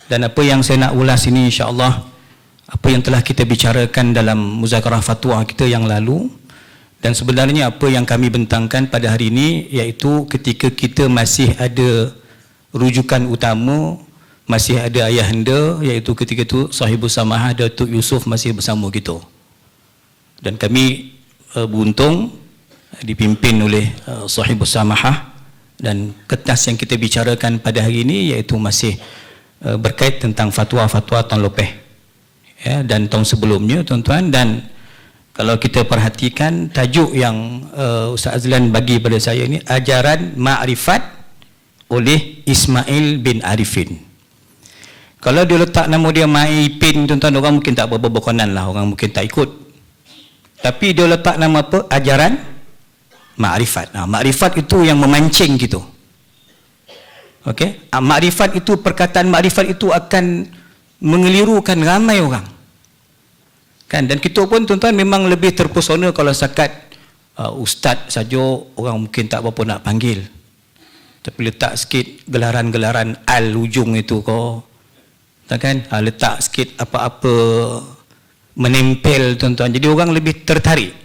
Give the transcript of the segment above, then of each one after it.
Dan apa yang saya nak ulas ini insya-Allah apa yang telah kita bicarakan dalam muzakarah fatwa kita yang lalu, dan sebenarnya apa yang kami bentangkan pada hari ini iaitu ketika kita masih ada rujukan utama, masih ada ayahanda, iaitu ketika itu Sahibus Samahah Datuk Yusof masih bersama kita. Dan kami beruntung dipimpin oleh Sahibus Samahah, dan kertas yang kita bicarakan pada hari ini iaitu masih berkait tentang fatwa-fatwa tahun lepas ya, dan tahun sebelumnya tuan-tuan. Dan kalau kita perhatikan tajuk yang Ustaz Azlan bagi pada saya ini, ajaran ma'rifat oleh Ismail bin Arifin. Kalau dia letak nama dia Ma'ipin tuan-tuan, orang mungkin tak berkonan lah, orang mungkin tak ikut. Tapi dia letak nama apa? Ajaran ma'rifat. Ma'rifat itu yang memancing gitu. Okey, makrifat itu, perkataan makrifat itu akan mengelirukan ramai orang. Kan, dan kita pun tuan-tuan memang lebih terpesona kalau setakat ustaz saja, orang mungkin tak apa nak panggil. Tapi letak sikit gelaran-gelaran al ujung itu kau. Kan? Letak sikit apa-apa menempel tuan-tuan. Jadi orang lebih tertarik.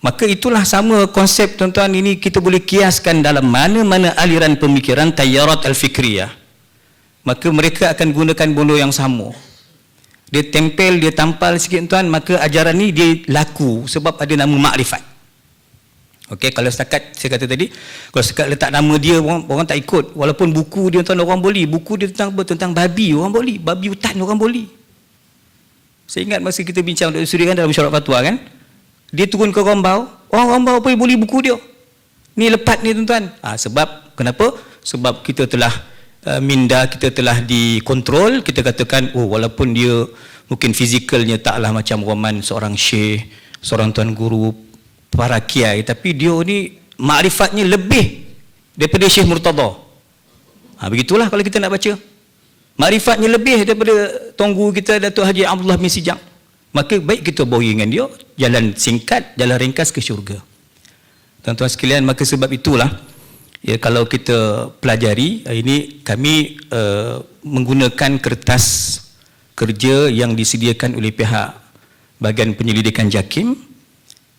Maka itulah sama konsep tuan-tuan, ini kita boleh kiaskan dalam mana-mana aliran pemikiran tayarat al-fikriyah. Maka mereka akan gunakan benda yang sama. Dia tempel, dia tampal sikit tuan, maka ajaran ni dia laku sebab ada nama makrifat. Okey, kalau setakat saya kata tadi, kalau setakat letak nama dia orang tak ikut. Walaupun buku dia tuan orang boleh, buku dia tentang babi orang boleh, babi hutan orang boleh. Saya ingat masa kita bincang untuk suri kan dalam syarat fatwa kan, dia turun ke Rombau, orang Rombau pun boleh buku dia. Ni lepat ni tuan-tuan. Sebab, kenapa? Sebab kita telah minda, kita telah dikontrol. Kita katakan, walaupun dia mungkin fizikalnya taklah macam roman seorang syekh, seorang tuan guru, para kiai, tapi dia ni makrifatnya lebih daripada Syekh Murtada. Begitulah kalau kita nak baca. Makrifatnya lebih daripada tuan guru kita Datuk Haji Abdullah bin Sijang. Maka baik kita bawa dengan dia jalan singkat, jalan ringkas ke syurga. Tuan-tuan sekalian, maka sebab itulah ya, kalau kita pelajari ini, kami menggunakan kertas kerja yang disediakan oleh pihak Bahagian Penyelidikan JAKIM,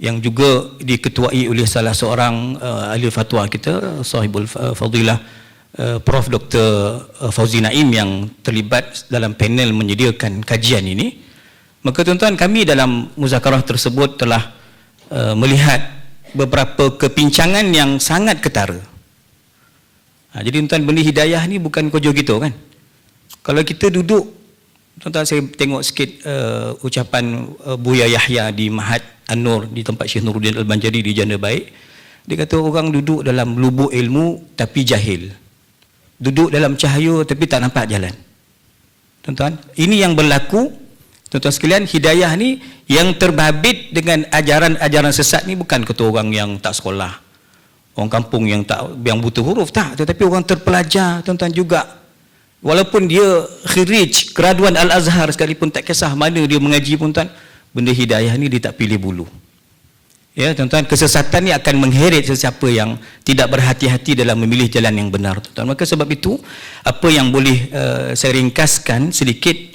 yang juga diketuai oleh salah seorang ahli fatwa kita, Sahibul Fadilah Prof. Dr. Fauzi Naim, yang terlibat dalam panel menyediakan kajian ini. Maka tuan-tuan, kami dalam muzakarah tersebut telah melihat beberapa kepincangan yang sangat ketara. Jadi tuan-tuan, benda hidayah ni bukan kojo gitu kan. Kalau kita duduk, tuan-tuan, saya tengok sikit ucapan Buya Yahya di Mahat An-Nur di tempat Syekh Nuruddin Al-Banjari di Janda Baik. Dia kata orang duduk dalam lubuk ilmu tapi jahil. Duduk dalam cahaya tapi tak nampak jalan. Tuan-tuan, ini yang berlaku. Tuan-tuan sekalian, hidayah ni yang terbabit dengan ajaran-ajaran sesat ni bukan kata orang yang tak sekolah, orang kampung yang buta huruf, tak, tetapi orang terpelajar tuan-tuan juga. Walaupun dia khirij graduan Al-Azhar sekalipun, tak kisah mana dia mengaji pun tuan, benda hidayah ni dia tak pilih bulu. Ya tuan-tuan, kesesatan ni akan mengheret sesiapa yang tidak berhati-hati dalam memilih jalan yang benar tuan-tuan. Maka sebab itu, apa yang boleh saya ringkaskan sedikit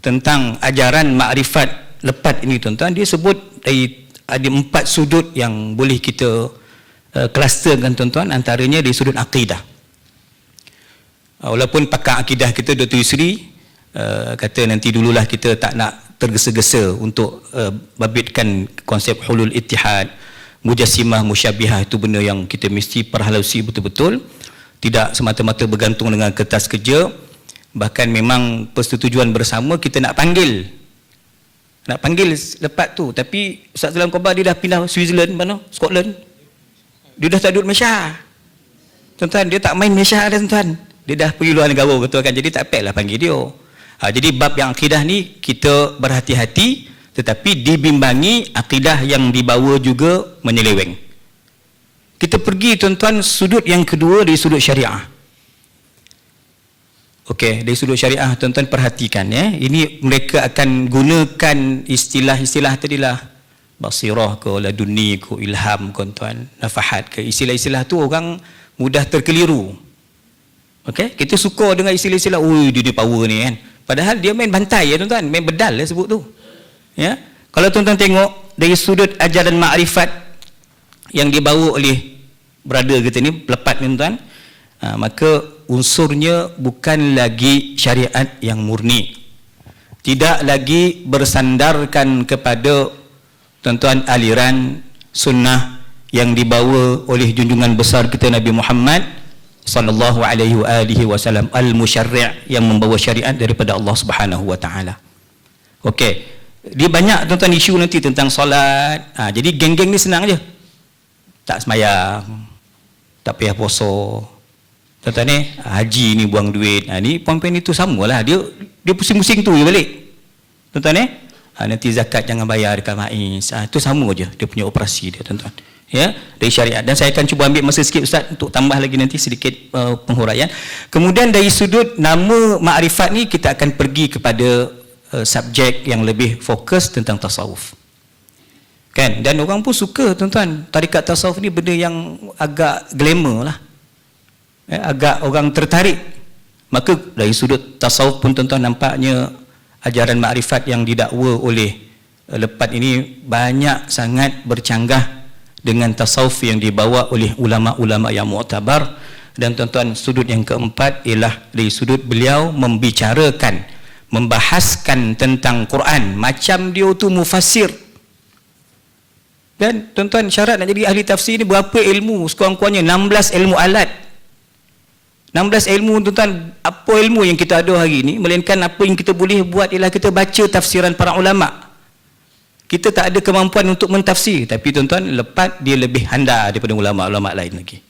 tentang ajaran makrifat lepat ini tuan-tuan, dia sebut ada 4 sudut yang boleh kita klusterkan tuan-tuan. Antaranya dari sudut akidah. Walaupun pakar akidah kita Dr. Yusri kata nanti dululah kita tak nak tergesa-gesa untuk babitkan konsep hulul ittihad, mujassimah, musyabihah, itu benda yang kita mesti perhalusi betul-betul, tidak semata-mata bergantung dengan kertas kerja. Bahkan memang persetujuan bersama kita nak panggil lepas tu, tapi Ustaz Zalam Kobar dia dah pindah Switzerland, mana? Scotland. Dia dah tak duduk Malaysia. Tuan-tuan, dia tak main Malaysia dah tuan-tuan. Dia dah pergi luar negara betul kan. Jadi tak payahlah panggil dia. Jadi bab yang akidah ni kita berhati-hati, tetapi dibimbangi akidah yang dibawa juga menyeleweng. Kita pergi tuan-tuan sudut yang kedua dari sudut syariah. Okey, dari sudut syariah tuan-tuan perhatikan ya. Ini mereka akan gunakan istilah-istilah tadilah, basirah ke, laduni ke, ilham ke tuan, nafahat ke. Istilah-istilah tu orang mudah terkeliru. Okey, kita suka dengan istilah-istilah, dia power ni kan. Padahal dia main bantai ya tuan-tuan, main bedal dia sebut tu. Ya. Kalau tuan-tuan tengok dari sudut ajaran makrifat yang dibawa oleh brother kita ni, pelepat ni tuan-tuan, maka unsurnya bukan lagi syariat yang murni. Tidak lagi bersandarkan kepada tuan-tuan aliran sunnah yang dibawa oleh junjungan besar kita Nabi Muhammad sallallahu alaihi wasallam, al-musyarri' yang membawa syariat daripada Allah Subhanahu wa taala. Okey, dia banyak tuan-tuan isu nanti tentang solat. Jadi geng-geng ni senang je. Tak sembahyang, tak payah puasa. Tuan-tuan ni haji ni buang duit. Ni puan-puan itu samalah, dia pusing-pusing tu je balik. Tuan-tuan ni nanti zakat jangan bayar dekat MAIS. Itu sama je dia punya operasi dia tuan-tuan. Ya, dari syariat. Dan saya akan cuba ambil masa sikit Ustaz untuk tambah lagi nanti sedikit penghuraian. Kemudian dari sudut nama makrifat ni kita akan pergi kepada subjek yang lebih fokus tentang tasawuf. Kan? Dan orang pun suka tuan-tuan, tarikat tasawuf ni benda yang agak glamour lah. Agak orang tertarik. Maka dari sudut tasawuf pun tuan-tuan nampaknya ajaran makrifat yang didakwa oleh lepat ini banyak sangat bercanggah dengan tasawuf yang dibawa oleh ulama-ulama yang mu'tabar. Dan tuan-tuan, sudut yang keempat ialah dari sudut beliau membicarakan, membahaskan tentang Quran macam dia tu mufassir. Dan tuan-tuan, syarat nak jadi ahli tafsir ni berapa ilmu? Sekurang-kurangnya 16 ilmu alat. 16 ilmu tuan-tuan. Apa ilmu yang kita ada hari ni, melainkan apa yang kita boleh buat ialah kita baca tafsiran para ulama'. Kita tak ada kemampuan untuk mentafsir, tapi tuan-tuan, lepat dia lebih handal daripada ulama-ulama lain lagi.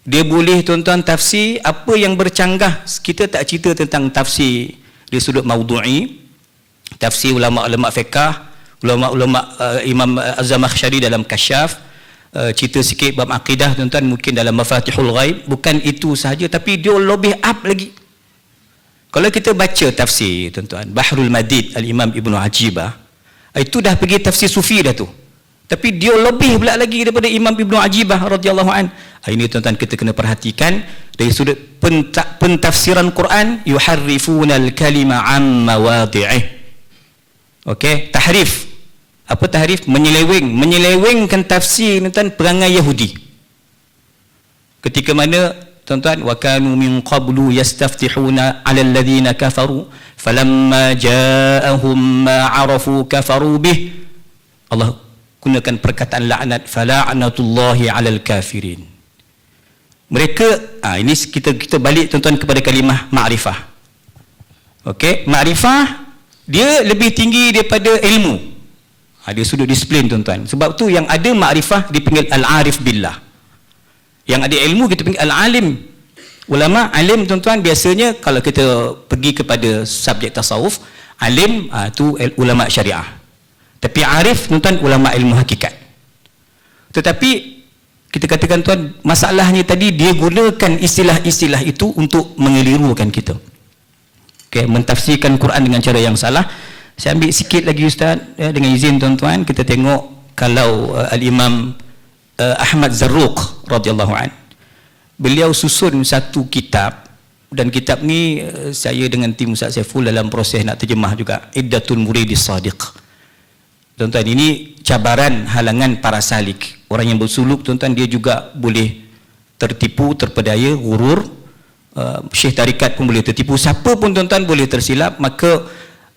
Dia boleh tuan-tuan tafsir apa yang bercanggah. Kita tak cerita tentang tafsir dari sudut maudhu'i, tafsir ulama-ulama fiqh, ulama-ulama Imam Az-Zamakhsyari dalam Kasyaf, cerita sikit bab akidah tuan-tuan mungkin dalam Mafatihul Ghaib. Bukan itu sahaja, tapi dia lebih up lagi. Kalau kita baca tafsir tuan-tuan, Bahrul Madid Al-Imam Ibnu Ajibah, itu dah pergi tafsir sufi dah tu. Tapi dia lebih pula lagi daripada Imam Ibnu Ajibah radhiyallahu an. Ini tuan-tuan kita kena perhatikan dari sudut pentafsiran Quran, yuharrifuna al-kalima an mawadhi'ih. Okey, tahrif. Apa tahrif? Menyelewengkan tafsir tuan-tuan perangai Yahudi. Ketika mana tuan-tuan, wa kanu min qablu yastaftihuna 'ala alladhina kafaru falamma ja'ahum ma 'arafu kafaru bih. Allah gunakan perkataan laknat, fala'natullahi 'alal kafirin. Mereka ini kita balik tuan-tuan kepada kalimah ma'rifah. Okey, ma'rifah dia lebih tinggi daripada ilmu. Dia sudut disiplin tuan-tuan. Sebab tu yang ada ma'rifah dipanggil al-arif billah. Yang ada ilmu kita panggil al-alim. Ulama alim tuan-tuan biasanya kalau kita pergi kepada subjek tasawuf, alim tu ulama syariah. Tapi arif tuan-tuan ulama ilmu hakikat. Tetapi kita katakan tuan, masalahnya tadi dia gunakan istilah-istilah itu untuk mengelirukan kita. Okey, mentafsirkan Quran dengan cara yang salah. Saya ambil sikit lagi Ustaz dengan izin tuan-tuan, kita tengok kalau Al-Imam Ahmad Zarruq radhiyallahu an, beliau susun satu kitab, dan kitab ni saya dengan tim Ustaz Saiful dalam proses nak terjemah juga, Iddatul Muridis Sadiq. Tuan-tuan, ini cabaran halangan para salik. Orang yang bersuluk tuan-tuan, dia juga boleh tertipu, terpedaya, gurur. Syekh tarikat pun boleh tertipu, siapa pun tuan-tuan boleh tersilap. Maka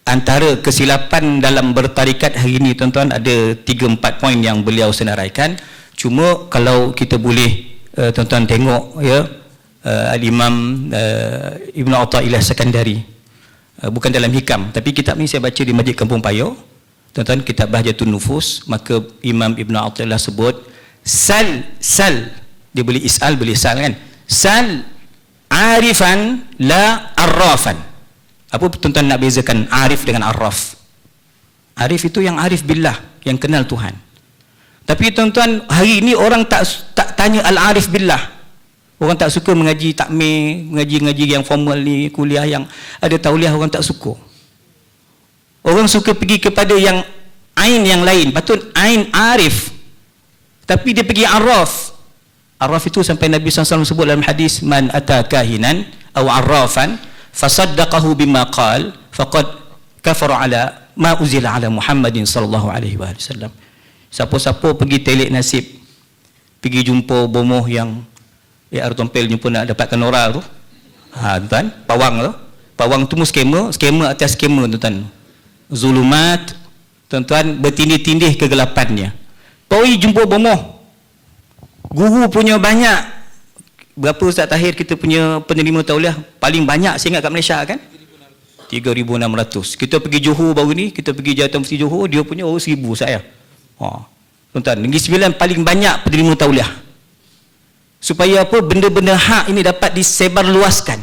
antara kesilapan dalam bertarikat hari ini tuan-tuan ada 3-4 poin yang beliau senaraikan. Cuma kalau kita boleh tuan-tuan tengok ya, Al-Imam Ibn Athaillah Sekandari, bukan dalam hikam, tapi kitab ni saya baca di Masjid Kampung Payo tuan-tuan, kitab Bahjatun Nufus. Maka Imam Ibn Athaillah sebut sal, dia boleh is'al, boleh sal kan, sal arifan la arrafan. Apa tuan-tuan nak bezakan arif dengan arraf? Arif itu yang arif billah, yang kenal Tuhan. Tapi tuan-tuan, hari ini orang tak tanya al-arif billah. Orang tak suka mengaji takmir, mengaji yang formal ni, kuliah yang ada tauliah, orang tak suka. Orang suka pergi kepada yang ain yang lain. Patut ain arif, tapi dia pergi araf. Arraf itu sampai Nabi SAW sebut dalam hadis, man ata kahinan aw arrafan fasaddaqahu bima qal faqad kafara ala ma uzila ala Muhammadin sallallahu alaihi wasallam. Siapa-siapa pergi telik nasib, pergi jumpa bomoh yang air tompel jumpa nak dapatkan orang tu, tuan, pawang tu skema atas skema tuan, zulumat tuan, bertindih-tindih kegelapannya. Pergi jumpa bomoh, guru punya banyak. Berapa Ustaz Tahir kita punya penerima tauliah paling banyak saya ingat kat Malaysia kan? 3,600. Kita pergi Johor baru ni, kita pergi Jabatan Mufti Johor, dia punya 1,000 saya. Tuan-tuan, Negeri Sembilan paling banyak penerima tauliah. Supaya apa? Benda-benda hak ini dapat disebarluaskan.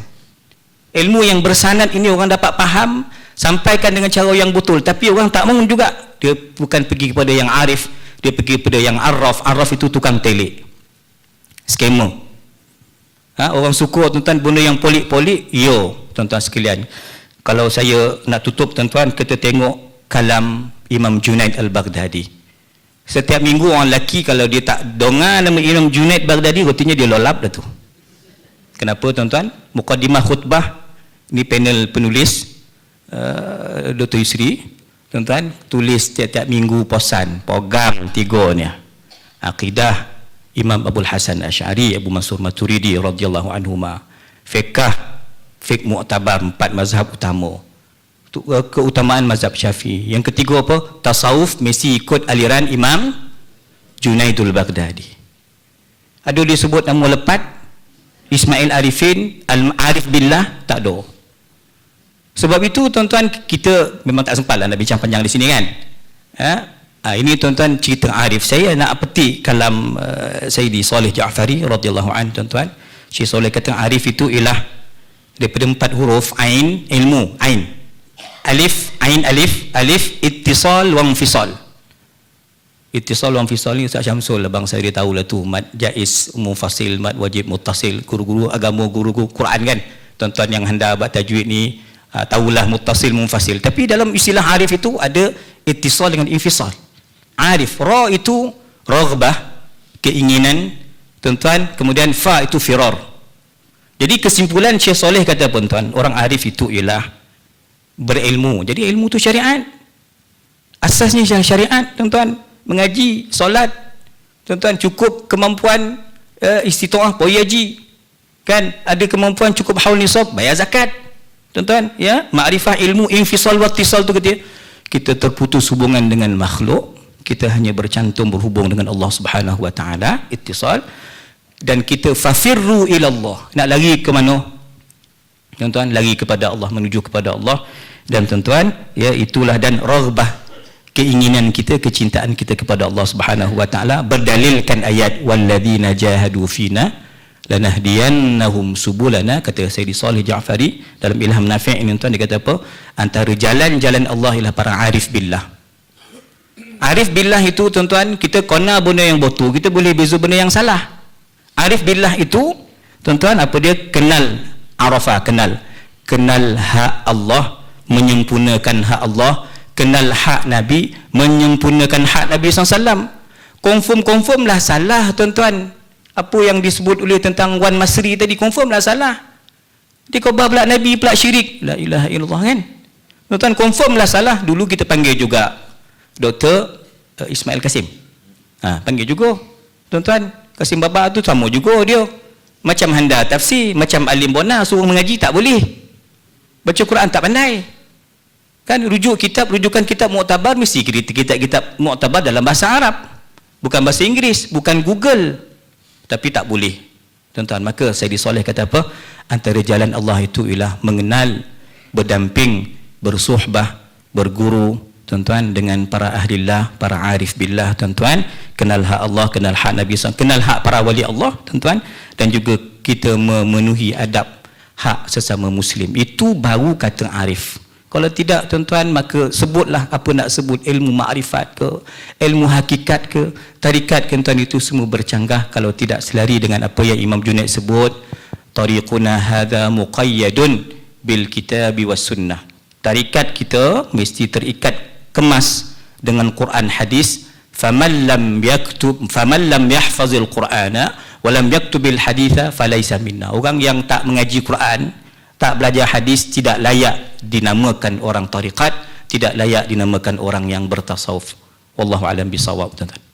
Ilmu yang bersanad ini orang dapat faham, sampaikan dengan cara yang betul. Tapi orang tak mahu juga. Dia bukan pergi kepada yang arif, dia pergi kepada yang arraf. Arraf itu tukang telik, skema. Orang suka tuan-tuan benda yang polik-polik. Tuan-tuan sekalian, kalau saya nak tutup tuan-tuan, kita tengok kalam Imam Junaid Al-Baghdadi. Setiap minggu orang lelaki kalau dia tak dengar nama Imam Junaid Baghdadi, artinya dia lolap dah tu. Kenapa tuan-tuan? Muqaddimah khutbah ni panel penulis Dr. Yusri, tuan-tuan, tulis tiap-tiap minggu posan, program 3 ni. Akidah Imam Abul Hasan Asy'ari, Abu Mansur Maturidi radhiyallahu anhuma, fiqh mu'tabar, 4 mazhab utama, keutamaan mazhab Syafi'i. Yang ketiga apa? Tasawuf mesti ikut aliran Imam Junaidul Baghdadi. Ada dia sebut nama lepat Ismail Arifin, Al-Arif Billah, tak ada. Sebab itu tuan-tuan, kita memang tak sempat lah nak bincang panjang di sini kan. Ini tuan-tuan cerita arif. Saya nak petik kalam Sayyidi Saleh Ja'fari radhiyallahu anhu tuan-tuan. Syekh Saleh kata arif itu ialah daripada 4 huruf ain, ilmu, ain. Alif, ain, alif, ittisal wa infisal. Ittisal wa infisal ni Ustaz Syamsul abang saya dia tahulah tu, mad jaiz, mufasil, mad wajib, muttasil. Guru-guru agama, guru-guru Quran kan. Tuan-tuan yang hendak buat tajwid ni tahulah muttasil, mufasil. Tapi dalam istilah arif itu ada ittisal dengan infisal. Arif, ra itu raghbah, keinginan tuan-tuan, kemudian fa itu firar. Jadi kesimpulan Syekh Saleh kata tuan-tuan, orang arif itu ialah berilmu. Jadi ilmu itu syariat, asasnya syariat tuan-tuan. Mengaji, solat tuan-tuan, cukup kemampuan istitaah, pergi haji kan, ada kemampuan cukup haul nisab, bayar zakat tuan-tuan ya. Makrifah, ilmu, infisal wa ittisal tu kata kita terputus hubungan dengan makhluk, kita hanya bercantum berhubung dengan Allah Subhanahu wa taala, ittisal. Dan kita fafirru ila Allah, nak lari ke mana tuan-tuan? Lari kepada Allah, menuju kepada Allah. Dan tuan-tuan ya, itulah dan raghbah, keinginan kita, kecintaan kita kepada Allah Subhanahu wa taala berdalilkan ayat walladzina jahadu fina lanahdiyannahum subulana, kata Sayyidi Saleh Ja'fari dalam Ilham Nafi' ini tuan, dia kata apa? Antara jalan-jalan Allah ialah para arif billah. Arif billah itu tuan-tuan, kita kena benda yang betul, kita boleh beza benda yang salah. Arif billah itu tuan-tuan apa dia? Kenal arafah, kenal hak Allah, menyempurnakan hak Allah, kenal hak Nabi, menyempurnakan hak Nabi SAW. Confirm lah salah tuan-tuan. Apa yang disebut oleh tentang Wan Masri tadi, confirm lah salah. Dia khabar pula Nabi pula syirik, la ilaha illallah kan tuan-tuan, confirm lah salah. Dulu kita panggil juga Dr. Ismail Kasim, panggil juga tuan-tuan. Kasim Baba tu sama juga dia, macam handa tafsir, macam alim bona, suruh mengaji tak boleh, baca Quran tak pandai kan. Rujukan kitab muktabar mesti kitab muktabar dalam bahasa Arab, bukan bahasa Inggeris, bukan Google. Tapi tak boleh tuan-tuan. Maka Sayyidi Saleh kata apa? Antara jalan Allah itu ialah mengenal, berdamping, bersuhbah, berguru tuan-tuan dengan para ahlillah, para arif billah tuan-tuan. Kenal hak Allah, kenal hak Nabi SAW, kenal hak para wali Allah tuan-tuan. Dan juga kita memenuhi adab hak sesama muslim. Itu baru kata arif. Kalau tidak tuan-tuan, maka sebutlah apa nak sebut, ilmu makrifat ke, ilmu hakikat ke, tarikat ke, tuan, itu semua bercanggah kalau tidak selari dengan apa yang Imam Junaid sebut, tariquna hadha muqayyadun bil kitabi was sunnah. Tarikat kita mesti terikat, kemas dengan Quran hadis. Faman lam yaktub, faman lam yahfazil Qur'ana walam yaktubil haditha falaysa minna. Orang yang tak mengaji Quran, tak belajar hadis, tidak layak dinamakan orang tariqat, tidak layak dinamakan orang yang bertasawuf. Wallahu alam bisawab, tuan-tuan.